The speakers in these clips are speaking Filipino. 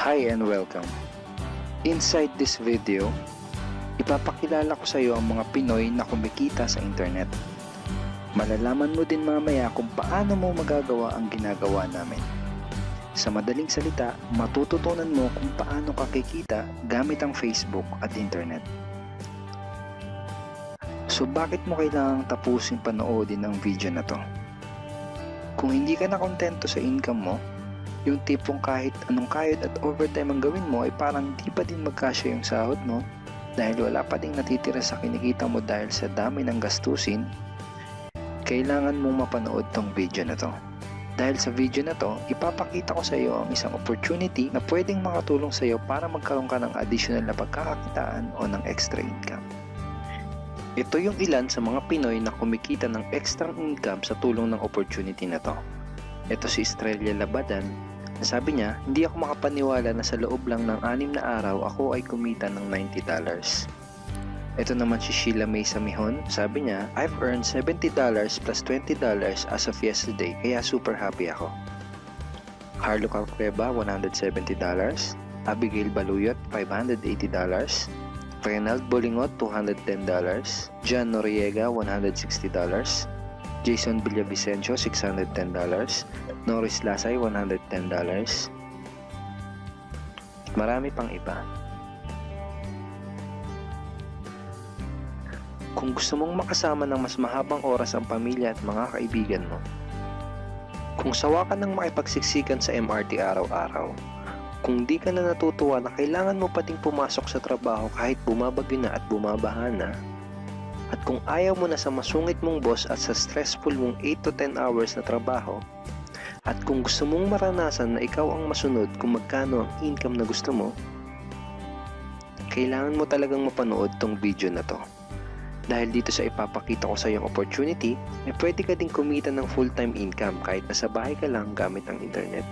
Hi and welcome. Inside this video, ipapakilala ko sa iyo ang mga Pinoy na kumikita sa internet. Malalaman mo din mamaya kung paano mo magagawa ang ginagawa namin. Sa madaling salita, matututunan mo kung paano ka kikita gamit ang Facebook at internet. So bakit mo kailangang tapusin panoodin ang video na to? Kung hindi ka na kontento sa income mo, yung tipong kahit anong kayod at overtime ang gawin mo ay parang di pa din magkasya yung sahod mo dahil wala pa ding natitira sa kinikita mo dahil sa dami ng gastusin, kailangan mong mapanood tong video na to. Dahil sa video na to, ipapakita ko sa iyo ang isang opportunity na pwedeng makatulong sa iyo para magkaroon ka ng additional na pagkakakitaan o ng extra income. Ito yung ilan sa mga Pinoy na kumikita ng extra income sa tulong ng opportunity na to. Ito si Estrella Labadan. Sabi niya, hindi ako makapaniwala na sa loob lang ng 6 na araw ako ay kumita ng $90. Ito naman si Sheila May Samihon. Sabi niya, I've earned $70 plus $20 as of yesterday kaya super happy ako. Harlo Calcreba, $170. Abigail Baluyot, $580. Reynald Bolingot, $210. John Noriega, $160. Jason Villavicencio, $610. Norris Lasay, $110. Marami pang iba. Kung gusto mong makasama ng mas mahabang oras ang pamilya at mga kaibigan mo, kung sawa ka ng makipagsiksikan sa MRT araw-araw, kung di ka na natutuwa na kailangan mo pating pumasok sa trabaho kahit bumabagyo na at bumabaha na, at kung ayaw mo na sa masungit mong boss at sa stressful mong 8 to 10 hours na trabaho, at kung gusto mong maranasan na ikaw ang masunod kung magkano ang income na gusto mo, kailangan mo talagang mapanood tong video na to. Dahil dito sa ipapakita ko sa iyong opportunity, ay pwede ka ding kumita ng full-time income kahit nasa bahay ka lang gamit ang internet.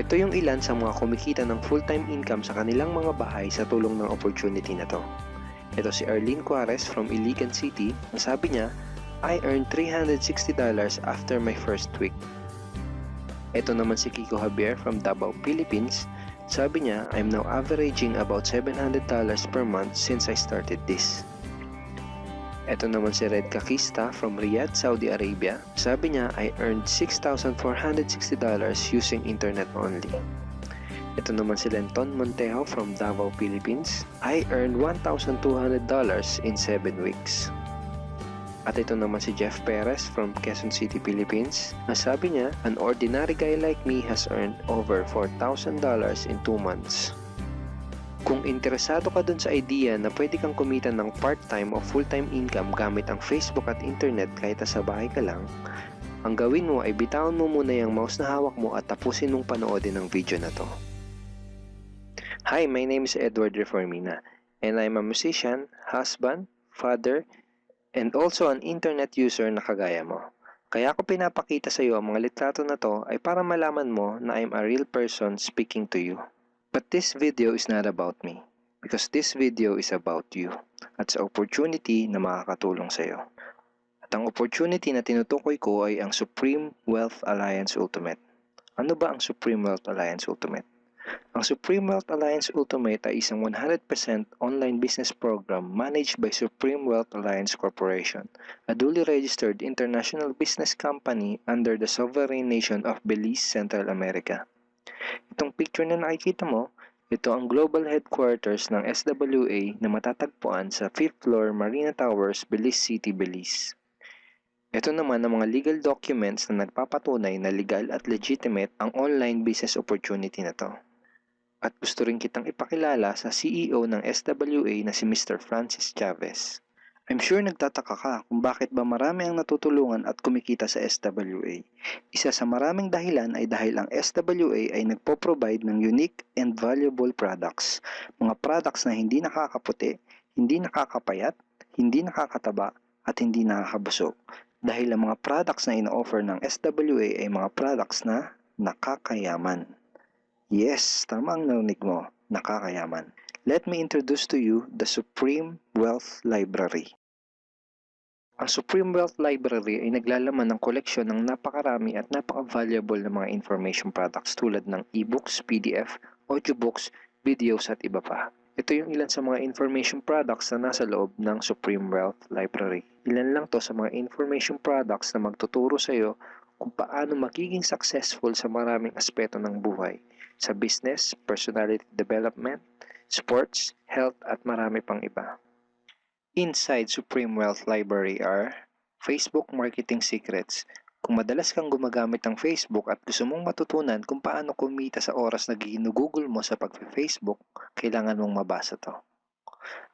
Ito yung ilan sa mga kumikita ng full-time income sa kanilang mga bahay sa tulong ng opportunity na to. Ito si Arlene Juarez from Iligan City. Sabi niya, I earned $360 after my first week. Ito naman si Kiko Javier from Davao, Philippines. Sabi niya, I'm now averaging about $700 per month since I started this. Ito naman si Red Kakista from Riyadh, Saudi Arabia. Sabi niya, I earned $6,460 using internet only. Ito naman si Lenton Montejo from Davao, Philippines. I earned $1,200 in 7 weeks. At ito naman si Jeff Perez from Quezon City, Philippines. Sabi niya, an ordinary guy like me has earned over $4,000 in 2 months. Kung interesado ka dun sa idea na pwede kang kumita ng part-time o full-time income gamit ang Facebook at internet kahit sa bahay ka lang, ang gawin mo ay bitawan mo muna yung mouse na hawak mo at tapusin mong panoodin ang video na to. Hi, my name is Edward Reformina and I'm a musician, husband, father, and also an internet user na kagaya mo. Kaya ako pinapakita sa iyo ang mga litrato na to ay para malaman mo na I'm a real person speaking to you. But this video is not about me because this video is about you at sa opportunity na makakatulong sa iyo. At ang opportunity na tinutukoy ko ay ang Supreme Wealth Alliance Ultimate. Ano ba ang Supreme Wealth Alliance Ultimate? Ang Supreme Wealth Alliance Ultimate ay isang 100% online business program managed by Supreme Wealth Alliance Corporation, a duly registered international business company under the sovereign nation of Belize, Central America. Itong picture na nakikita mo, ito ang global headquarters ng SWA na matatagpuan sa 5th floor Marina Towers, Belize City, Belize. Ito naman ang mga legal documents na nagpapatunay na legal at legitimate ang online business opportunity na to. At gusto rin kitang ipakilala sa CEO ng SWA na si Mr. Francis Chavez. I'm sure nagtataka ka kung bakit ba marami ang natutulungan at kumikita sa SWA. Isa sa maraming dahilan ay dahil ang SWA ay nagpo-provide ng unique and valuable products. Mga products na hindi nakakaputi, hindi nakakapayat, hindi nakakataba, at hindi nakakabusog. Dahil ang mga products na ino-offer ng SWA ay mga products na nakakayaman. Yes, tama ang narinig mo, nakakayaman. Let me introduce to you the Supreme Wealth Library. Ang Supreme Wealth Library ay naglalaman ng koleksyon ng napakarami at napaka-valuable na mga information products tulad ng e-books, PDF, audiobooks, videos at iba pa. Ito yung ilan sa mga information products na nasa loob ng Supreme Wealth Library. Ilan lang to sa mga information products na magtuturo sa iyo kung paano magiging successful sa maraming aspeto ng buhay, sa business, personality development, sports, health at marami pang iba. Inside Supreme Wealth Library are Facebook Marketing Secrets. Kung madalas kang gumagamit ng Facebook at gusto mong matutunan kung paano kumita sa oras na ginugugol mo sa pag-Facebook, kailangan mong mabasa to.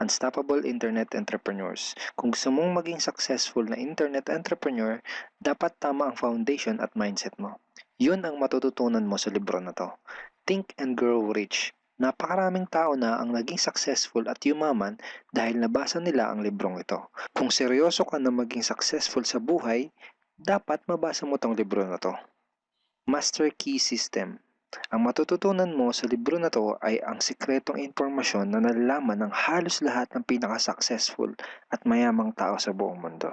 Unstoppable Internet Entrepreneurs. Kung gusto mong maging successful na internet entrepreneur, dapat tama ang foundation at mindset mo. Yun ang matututunan mo sa libro na to. Think and Grow Rich. Napakaraming tao na ang naging successful at yumaman dahil nabasa nila ang librong ito. Kung seryoso ka na maging successful sa buhay, dapat mabasa mo tong libro na to. Master Key System. Ang matututunan mo sa libro na to ay ang sikretong impormasyon na nalalaman ng halos lahat ng pinaka-successful at mayamang tao sa buong mundo.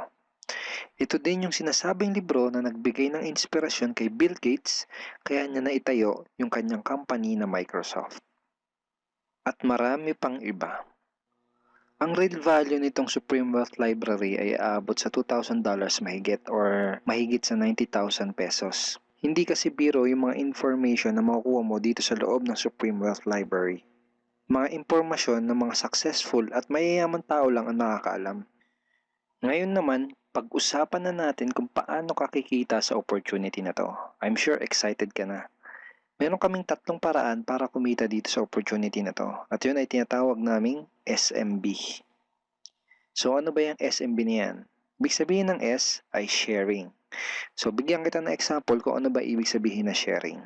Ito din yung sinasabing libro na nagbigay ng inspirasyon kay Bill Gates kaya niya naitayo yung kanyang company na Microsoft. At marami pang iba. Ang real value nitong Supreme Wealth Library ay aabot sa $2,000 mahigit or mahigit sa 90,000 pesos. Hindi kasi biro yung mga information na makukuha mo dito sa loob ng Supreme Wealth Library. Mga impormasyon ng mga successful at mayayaman tao lang ang nakakaalam. Ngayon naman, pag-usapan na natin kung paano ka kikita sa opportunity na to. I'm sure excited ka na. Meron kaming 3 paraan para kumita dito sa opportunity na to. At yun ay tinatawag naming SMB. So ano ba yung SMB niyan? Ibig sabihin ng S ay sharing. So bigyan kita ng example kung ano ba ibig sabihin na sharing.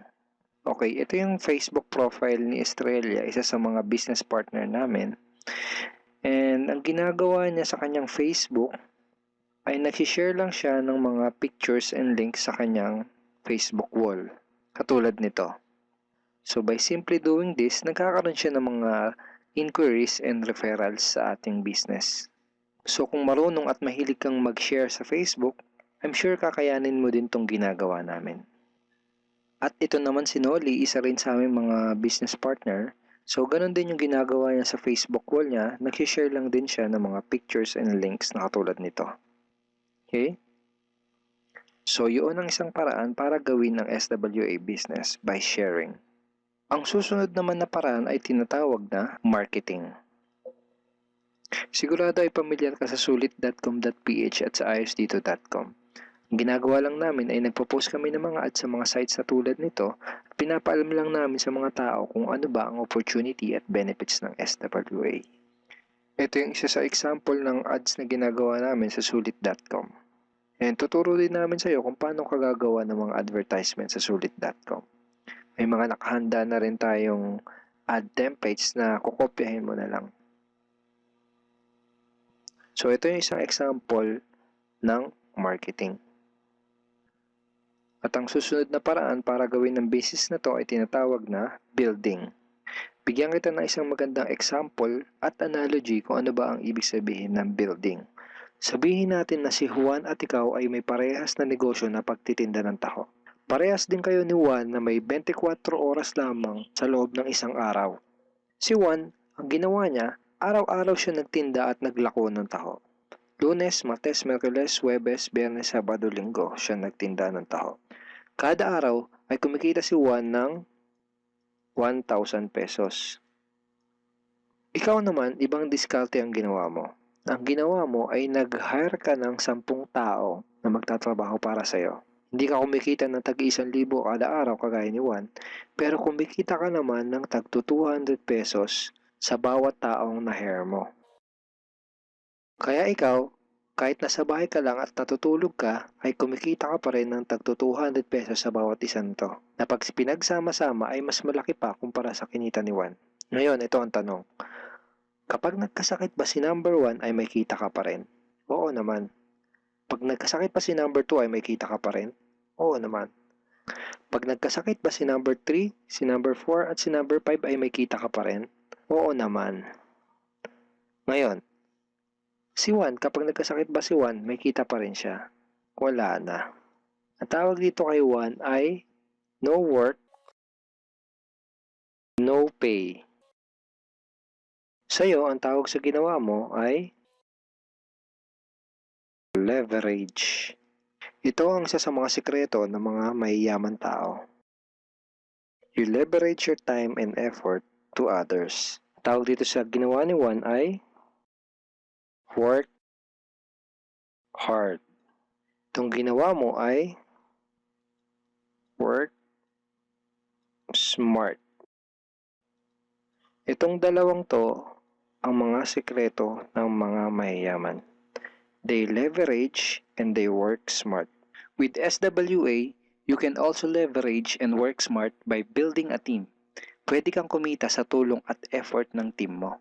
Okay, ito yung Facebook profile ni Estrella, isa sa mga business partner namin. And ang ginagawa niya sa kanyang Facebook ay nag-share lang siya ng mga pictures and links sa kanyang Facebook wall. Katulad nito. So by simply doing this, nagkakaroon siya ng mga inquiries and referrals sa ating business. So kung marunong at mahilig kang mag-share sa Facebook, I'm sure kakayanin mo din tong ginagawa namin. At ito naman si Nolly, isa rin sa aming mga business partner. So ganun din yung ginagawa niya sa Facebook wall niya, nag-share lang din siya ng mga pictures and links na katulad nito. Okay? So yun ang isang paraan para gawin ng SWA business by sharing. Ang susunod naman na paraan ay tinatawag na marketing. Sigurado ay pamilyar ka sa sulit.com.ph at sa ayosdito.com. Ang ginagawa lang namin ay nagpo-post kami ng mga ads sa mga sites na tulad nito at pinapaalam lang namin sa mga tao kung ano ba ang opportunity at benefits ng SWA. Ito yung isa sa example ng ads na ginagawa namin sa sulit.com. And tuturo din namin sa iyo kung paano ka gagawa ng mga advertisement sa sulit.com. May mga nakahanda na rin tayong ad templates na kukopyahin mo na lang. So ito yung isang example ng marketing. At ang susunod na paraan para gawin ng business na to ay tinatawag na building. Bigyan kita ng isang magandang example at analogy kung ano ba ang ibig sabihin ng building. Sabihin natin na si Juan at ikaw ay may parehas na negosyo na pagtitinda ng taho. Parehas din kayo ni Juan na may 24 oras lamang sa loob ng isang araw. Si Juan, ang ginawa niya, araw-araw siya nagtinda at naglako ng taho. Lunes, Martes, Miyerkules, Huwebes, Biyernes, Sabado, Linggo siya nagtinda ng taho. Kada araw ay kumikita si Juan ng 1,000 pesos. Ikaw naman, ibang diskarte ang ginawa mo. Ang ginawa mo ay nag-hire ka ng 10 tao na magtatrabaho para sa'yo. Hindi ka kumikita ng tag-1,000 kada araw kagaya ni Juan, pero kumikita ka naman ng tag 200 pesos sa bawat taong na-hire mo. Kaya ikaw, kahit nasa bahay ka lang at natutulog ka, ay kumikita ka pa rin ng tag 200 pesos sa bawat isang to, na pag pinagsama-sama ay mas malaki pa kumpara sa kinita ni Juan. Ngayon, ito ang tanong. Kapag nagkasakit ba si number 1 ay may kita ka pa rin? Oo naman. Pag nagkasakit pa si number 2 ay may kita ka pa rin? Oo naman. Pag nagkasakit ba si number 3, si number 4 at si number 5 ay may kita ka pa rin? Oo naman. Ngayon, Si Juan, kapag nagkasakit ba si Juan, may kita pa rin siya? Wala na. Ang tawag dito kay Juan ay no work, no pay. Sa'yo, ang tawag sa ginawa mo ay leverage. Ito ang isa sa mga sikreto ng mga mayayaman tao. You leverage your time and effort to others. Tawag dito sa ginawa ni Juan ay work hard. Itong ginawa mo ay work smart. Itong dalawang to ang mga sikreto ng mga mayayaman. They leverage and they work smart. With SWA, you can also leverage and work smart by building a team. Pwede kang kumita sa tulong at effort ng team mo.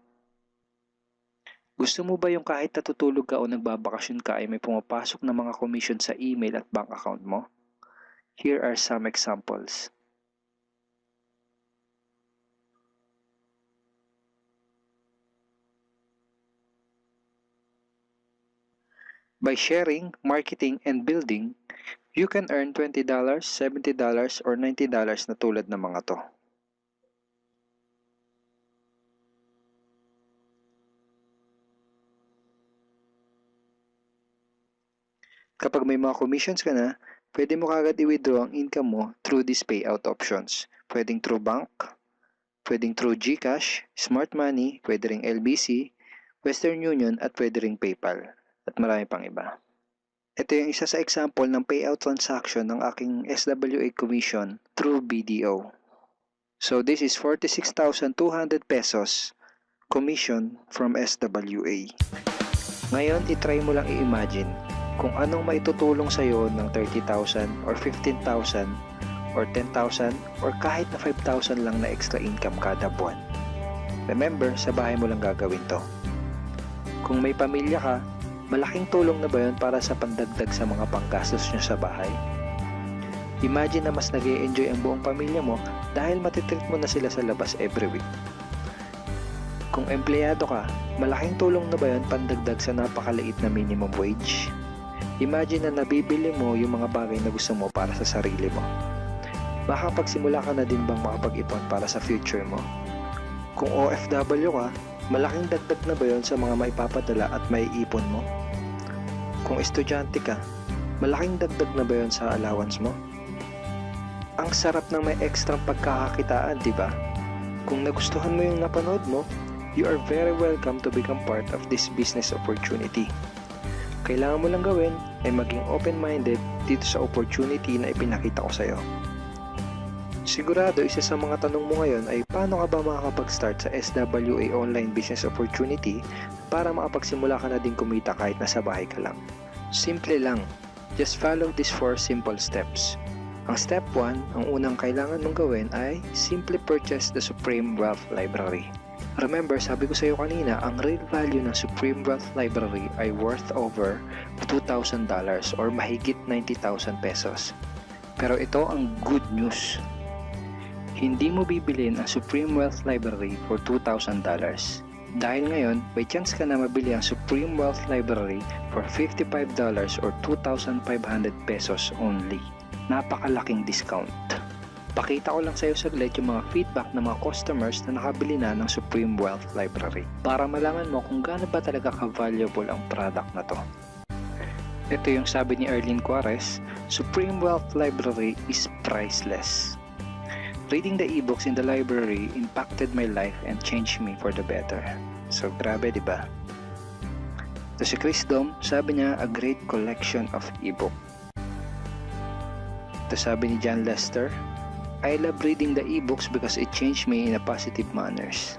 Gusto mo ba yung kahit natutulog ka o nagbabakasyon ka ay may pumapasok na mga commission sa email at bank account mo? Here are some examples. By sharing, marketing, and building, you can earn $20, $70, or $90 na tulad ng mga to. Kapag may mga commissions ka na, pwede mo kagad i-withdraw ang income mo through these payout options. Pwedeng through bank, pwedeng through GCash, Smart Money, pwede ring LBC, Western Union, at pwede ring PayPal. At marami pang iba. Ito yung isa sa example ng payout transaction ng aking SWA commission through BDO. So this is 46,200 pesos commission from SWA. Ngayon, itry mo lang i-imagine kung anong maitutulong sa'yo ng 30,000 or 15,000 or 10,000 or kahit na 5,000 lang na extra income kada buwan. Remember, sa bahay mo lang gagawin to. Kung may pamilya ka, malaking tulong na ba yun para sa pandagdag sa mga panggastos nyo sa bahay? Imagine na mas nag-e-enjoy ang buong pamilya mo dahil matitreat mo na sila sa labas every week. Kung empleyado ka, malaking tulong na ba yun pandagdag sa napakaliit na minimum wage? Imagine na nabibili mo yung mga bagay na gusto mo para sa sarili mo. Makapagsimula ka na din bang makapag-ipon para sa future mo? Kung OFW ka, malaking dagdag na ba yun sa mga maipapadala at maiipon mo? Kung estudyante ka, malaking dagdag na ba yun sa allowance mo? Ang sarap ng may extra pagkakakitaan, di ba? Kung nagustuhan mo yung napanood mo, you are very welcome to become part of this business opportunity. Kailangan mo lang gawin ay maging open-minded dito sa opportunity na ipinakita ko sa'yo. Sigurado isa sa mga tanong mo ngayon ay paano ka ba makakapag-start sa SWA online business opportunity para makapagsimula ka na din kumita kahit nasa bahay ka lang. Simple lang. Just follow these 4 simple steps. Ang step 1, ang unang kailangan mong gawin ay simply purchase the Supreme Wealth Library. Remember, sabi ko sa iyo kanina, ang real value ng Supreme Wealth Library ay worth over $2,000 or mahigit 90,000 pesos. Pero ito ang good news. Hindi mo bibilin ang Supreme Wealth Library for $2,000. Dahil ngayon, may chance ka na mabili ang Supreme Wealth Library for $55 or 2,500 pesos only. Napakalaking discount. Pakita ko lang sa iyo saglit yung mga feedback ng mga customers na nakabili na ng Supreme Wealth Library para malaman mo kung gaano ba talaga ka-valuable ang product na to. Ito yung sabi ni Erlene Juarez, Supreme Wealth Library is priceless. Reading the ebooks in the library impacted my life and changed me for the better. So grabe, di ba? Ito si Chris Dom, sabi niya, a great collection of ebook. Ito sabi ni John Lester, I love reading the ebooks because it changed me in a positive manners.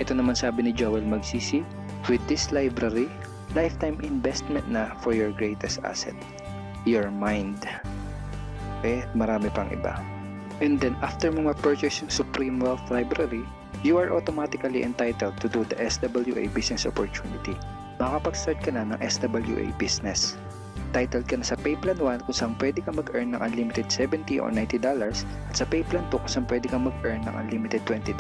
Ito naman sabi ni Joel Magsisi, with this library, lifetime investment na for your greatest asset, your mind. Okay, marami pang iba. And then after mo ma-purchase yung Supreme Wealth Library, you are automatically entitled to do the SWA business opportunity. Makapag-start ka na ng SWA business. Titled ka na sa Payplan 1 kung saan pwede ka mag-earn ng unlimited $70 or $90 at sa Payplan 2 kung saan pwede ka mag-earn ng unlimited $20.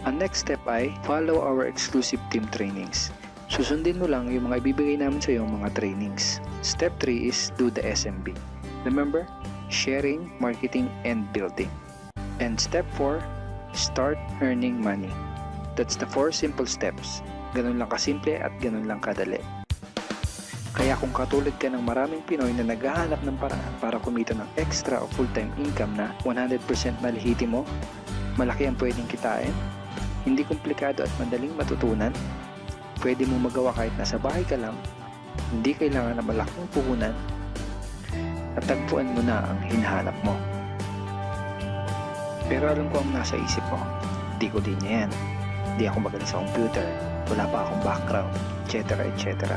Ang next step ay follow our exclusive team trainings. Susundin mo lang yung mga ibibigay namin sa iyo mga trainings. Step 3 is do the SMB. Remember, sharing, marketing, and building. And step 4, start earning money. That's the 4 simple steps. Ganun lang kasimple at ganun lang kadali. Kaya kung katulad ka ng maraming Pinoy na naghahanap ng paraan para kumita ng extra o full-time income na 100% malihiti mo, malaki ang pwedeng kitain, hindi komplikado at madaling matutunan, pwede mo magawa kahit nasa bahay ka lang, hindi kailangan na malaking puhunan, at tagpuan mo na ang hinahanap mo. Pero alam ko ang nasa isip mo, di ko din yan, di ako magaling sa computer, wala pa akong background, etc. etc.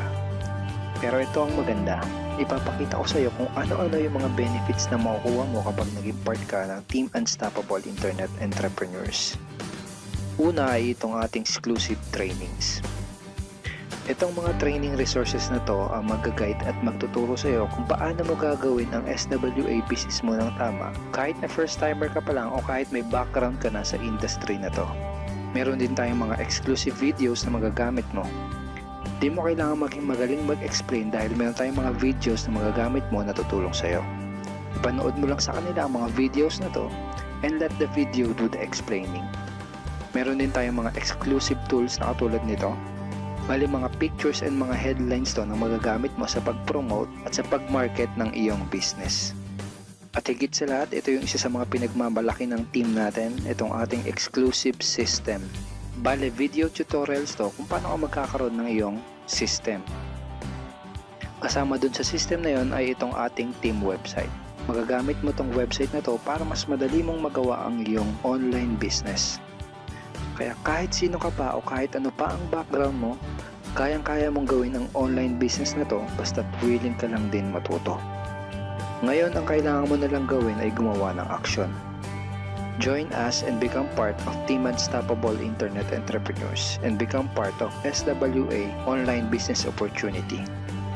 Pero ito ang maganda, ipapakita ko sa iyo kung ano-ano yung mga benefits na makukuha mo kapag naging part ka ng Team Unstoppable Internet Entrepreneurs. Una ay itong ating exclusive trainings. Itong mga training resources na to ang mag-guide at magtuturo sa iyo kung paano mo gagawin ang SWA business mo ng tama kahit na first timer ka pa lang o kahit may background ka na sa industry na to. Meron din tayong mga exclusive videos na magagamit mo. Di mo kailangan maging magaling mag-explain dahil meron tayong mga videos na magagamit mo na tutulong sa iyo. Ipanood mo lang sa kanila ang mga videos na to and let the video do the explaining. Meron din tayong mga exclusive tools na katulad nito. Bali mga pictures and mga headlines to na magagamit mo sa pag-promote at sa pag-market ng iyong business. At higit sa lahat, ito yung isa sa mga pinagmamalaki ng team natin, itong ating exclusive system. Bale, video tutorials to kung paano ka magkakaroon ng iyong system. Kasama dun sa system na yon ay itong ating team website. Magagamit mo tong website na to para mas madali mong magawa ang iyong online business. Kaya kahit sino ka pa o kahit ano pa ang background mo, kayang-kaya mong gawin ang online business na to basta't willing ka lang din matuto. Ngayon, ang kailangan mo na lang gawin ay gumawa ng action. Join us and become part of Team Unstoppable Internet Entrepreneurs and become part of SWA Online Business Opportunity.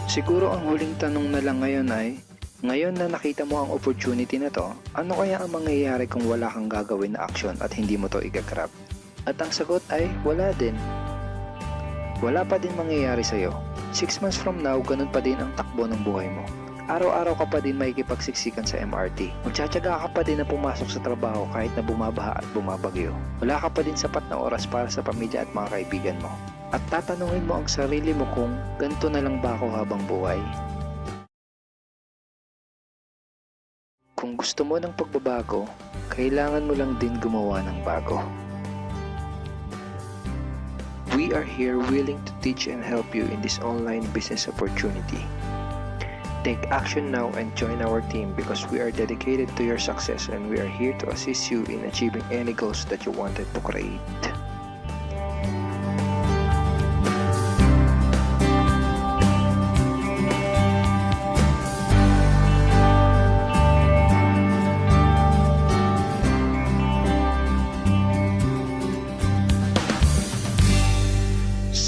Siguro ang huling tanong na lang ngayon ay, ngayon na nakita mo ang opportunity na to, ano kaya ang mangyayari kung wala kang gagawin na action at hindi mo to igagrab? At ang sagot ay, wala din. Wala pa din mangyayari sa'yo. 6 months from now, ganun pa din ang takbo ng buhay mo. Araw-araw ka pa din makikipagsiksikan sa MRT. Magtsatsaga ka pa din na pumasok sa trabaho kahit na bumabaha at bumabagyo. Wala ka pa din sapat na oras para sa pamilya at mga kaibigan mo. At tatanungin mo ang sarili mo kung ganito na lang ba ako habang buhay? Kung gusto mo ng pagbabago, kailangan mo lang din gumawa ng bago. We are here willing to teach and help you in this online business opportunity. Take action now and join our team because we are dedicated to your success and we are here to assist you in achieving any goals that you wanted to create.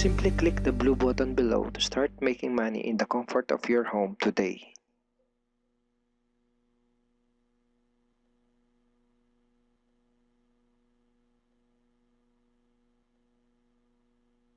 Simply click the blue button below to start making money in the comfort of your home today.